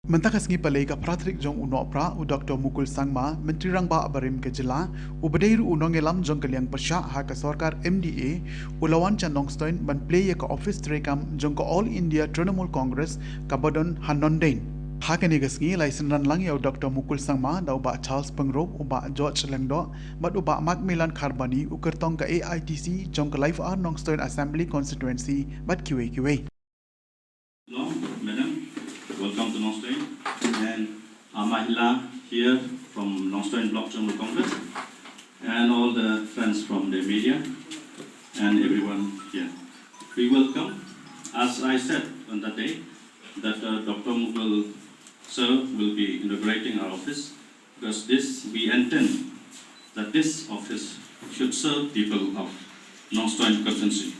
Mentakas ngi palay ka Pratrik Jong unopra u Dr. Mukul Sangma Menteri Rangba Abarim ke jela u bedairu unongelam jong kaliang pasya ha ka sorkar MDA ulawan cha Nongstoin ban Plie ka office trekam jong ka All India Trinamool Congress ka badon Nongstoin. Ha ka ni gasngi laisen ran lang yaw Dr. Mukul Sangma da uba Charles Pengrop uba George Lengdo bat uba Macmillan Kharbani u kertong ka Aitc jong ka Life R Nongstoin Assembly Constituency bat QA. Hello, madam. Welcome to Nongstoin. And Mahila here from Nongstoin Block General Congress, and all the friends from the media, and everyone here. We welcome, as I said on that day, that Dr. Mukul Sir will be inaugurating our office, because we intend that this office should serve people of Nongstoin constituency.